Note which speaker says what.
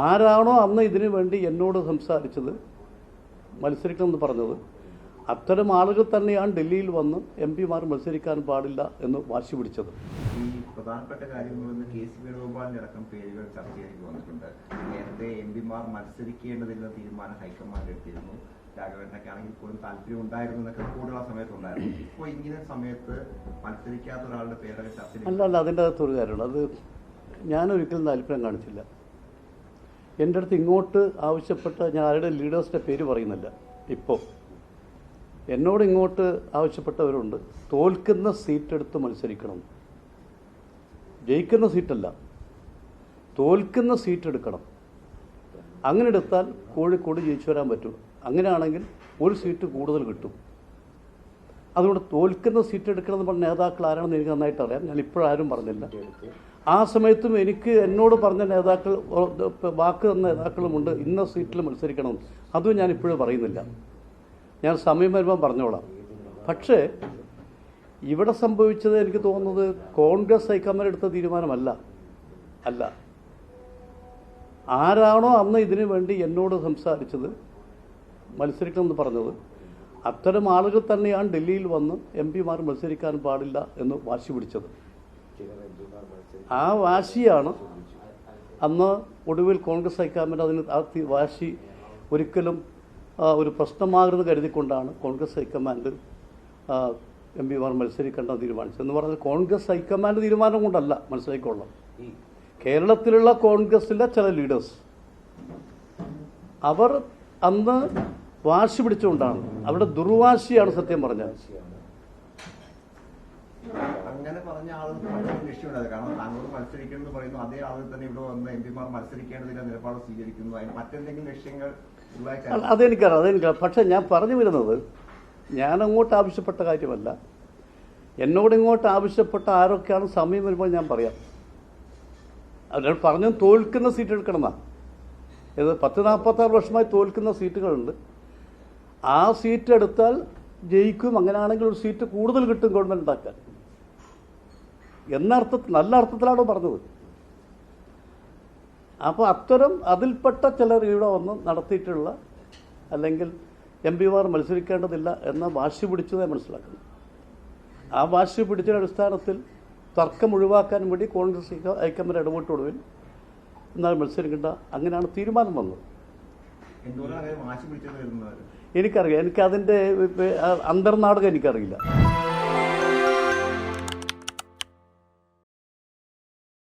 Speaker 1: ആരാണോ അന്ന് ഇതിനു വേണ്ടി എന്നോട് സംസാരിച്ചത്, മത്സരിക്കണമെന്ന് പറഞ്ഞത്, അത്തരം ആളുകൾ തന്നെയാണ് ഡൽഹിയിൽ വന്ന് എം പിമാർ മത്സരിക്കാൻ പാടില്ല എന്ന് വാശി പിടിച്ചത്.
Speaker 2: ഈ പ്രധാനപ്പെട്ട കാര്യങ്ങളിൽ KC വേണുഗോപാലിന്റെ അടക്കം പേരുകൾ ചർച്ചയിലേക്ക് വന്നിട്ടുണ്ട്. നേരത്തെ എം പിമാർ മത്സരിക്കേണ്ടതില്ലെന്ന തീരുമാനം ഹൈക്കമാൻഡ് എടുത്തിരുന്നു. രാഘവേട്ടനൊക്കെ ആണെങ്കിൽ പോലും താല്പര്യം ഉണ്ടായിരുന്നു എന്നൊക്കെ റിപ്പോർട്ടുള്ള സമയത്തുണ്ടായിരുന്നു. ഇപ്പോൾ ഇങ്ങനെ സമയത്ത് മത്സരിക്കാത്ത ഒരാളുടെ പേരൊക്കെ ചർച്ച
Speaker 1: അല്ല, അതിൻ്റെ അകത്തൊരു കാര്യമുണ്ട്. അത് ഞാനൊരിക്കലും താല്പര്യം കാണിച്ചില്ല. എൻ്റെ അടുത്ത് ഇങ്ങോട്ട് ആവശ്യപ്പെട്ട, ഞാൻ ആരുടെ ലീഡേഴ്സിൻ്റെ പേര് പറയുന്നില്ല, ഇപ്പോൾ എന്നോട് ഇങ്ങോട്ട് ആവശ്യപ്പെട്ടവരുണ്ട്, തോൽക്കുന്ന സീറ്റെടുത്ത് മത്സരിക്കണം. ജയിക്കുന്ന സീറ്റല്ല, തോൽക്കുന്ന സീറ്റ് എടുക്കണം. അങ്ങനെ എടുത്താൽ കോഴിക്കോട് ജയിച്ചു വരാൻ പറ്റും. അങ്ങനെയാണെങ്കിൽ ഒരു സീറ്റ് കൂടുതൽ കിട്ടും. അതുകൊണ്ട് തോൽക്കുന്ന സീറ്റ് എടുക്കണമെന്ന് പറഞ്ഞ നേതാക്കൾ ആരാണെന്ന് എനിക്ക് നന്നായിട്ട് അറിയാം. ഞാൻ ഇപ്പോഴാരും പറഞ്ഞില്ല. ആ സമയത്തും എന്നോട് പറഞ്ഞ നേതാക്കൾ, വാക്ക് തന്ന നേതാക്കളുമുണ്ട്, ഇന്ന സീറ്റിൽ മത്സരിക്കണം. അതും ഞാൻ ഇപ്പോഴും പറയുന്നില്ല. ഞാൻ സമയം വരുമ്പം പറഞ്ഞോളാം. പക്ഷേ ഇവിടെ സംഭവിച്ചത് എനിക്ക് തോന്നുന്നത് കോൺഗ്രസ് ഹൈക്കമാൻഡ് എടുത്ത തീരുമാനമല്ല. ആരാണോ അന്ന് ഇതിനു വേണ്ടി എന്നോട് സംസാരിച്ചത്, മത്സരിക്കണമെന്ന് പറഞ്ഞത്, അത്തരം ആളുകൾ തന്നെയാണ് ഡൽഹിയിൽ വന്ന് എം പിമാർ മത്സരിക്കാൻ പാടില്ല എന്ന് വാശി പിടിച്ചത്. ആ വാശിയാണ് അന്ന് ഒടുവിൽ കോൺഗ്രസ് ഹൈക്കമാൻഡ് അതിന് ആ വാശി ഒരിക്കലും ഒരു പ്രശ്നമാകരുത് കരുതിക്കൊണ്ടാണ് കോൺഗ്രസ് ഹൈക്കമാൻഡ് എം പിമാർ മത്സരിക്കേണ്ട തീരുമാനിച്ചത്. എന്ന് പറഞ്ഞാൽ കോൺഗ്രസ് ഹൈക്കമാൻഡ് തീരുമാനം കൊണ്ടല്ല മനസ്സിലാക്കിക്കൊള്ളാം. കേരളത്തിലുള്ള കോൺഗ്രസിലെ ചില ലീഡേഴ്സ് അവർ അന്ന് വാശി പിടിച്ചുകൊണ്ടാണ്. അവരുടെ ദുർവാശിയാണ് സത്യം പറഞ്ഞാൽ.
Speaker 2: അങ്ങനെ പറഞ്ഞ ആളുകൾ ലക്ഷ്യമുണ്ടായത്. കാരണം താങ്കളോട് മത്സരിക്കണമെന്ന് പറയുന്നു, അതേ ആളുകൾ തന്നെ ഇവിടെ വന്ന് എം പിമാർ മത്സരിക്കേണ്ടതില്ല നിലപാട് സ്വീകരിക്കുന്നു. അതിന് മറ്റെന്തെങ്കിലും ലക്ഷ്യങ്ങൾ?
Speaker 1: അതെനിക്കറിയാം. പക്ഷെ ഞാൻ പറഞ്ഞു വരുന്നത്, ഞാൻ അങ്ങോട്ട് ആവശ്യപ്പെട്ട കാര്യമല്ല. എന്നോട് ഇങ്ങോട്ട് ആവശ്യപ്പെട്ട ആരൊക്കെയാണ് സമയം വരുമ്പോൾ ഞാൻ പറയാം. അതിനോട് പറഞ്ഞു തോൽക്കുന്ന സീറ്റ് എടുക്കണമെന്നാണ്. ഇത് 10-46 വർഷമായി തോൽക്കുന്ന സീറ്റുകളുണ്ട്. ആ സീറ്റ് എടുത്താൽ ജയിക്കും. അങ്ങനെയാണെങ്കിൽ ഒരു സീറ്റ് കൂടുതൽ കിട്ടും ഗവൺമെൻറ് ഉണ്ടാക്കാൻ എന്നർത്ഥത്തിൽ, നല്ല അർത്ഥത്തിലാണോ പറഞ്ഞത്. അപ്പോൾ അത്തരം അതിൽപ്പെട്ട ചിലർ ഇവിടെ വന്ന് നടത്തിയിട്ടുള്ള, അല്ലെങ്കിൽ എം പിമാർ മത്സരിക്കേണ്ടതില്ല എന്ന വാശി പിടിച്ചതേ മനസ്സിലാക്കുന്നു. ആ വാശി പിടിച്ചതിൻ്റെ അടിസ്ഥാനത്തിൽ തർക്കം ഒഴിവാക്കാൻ വേണ്ടി കോൺഗ്രസ് ഹൈക്കമാൻഡ് ഇടപെട്ടൊടുവിൽ എന്നാൽ മത്സരിക്കേണ്ട, അങ്ങനെയാണ് തീരുമാനം വന്നത്.
Speaker 2: എന്തുകൊണ്ടാണ് വാശി പിടിച്ചത്?
Speaker 1: എനിക്കറിയാം. എനിക്കതിൻ്റെ അന്തർനാടകം എനിക്കറിയില്ല.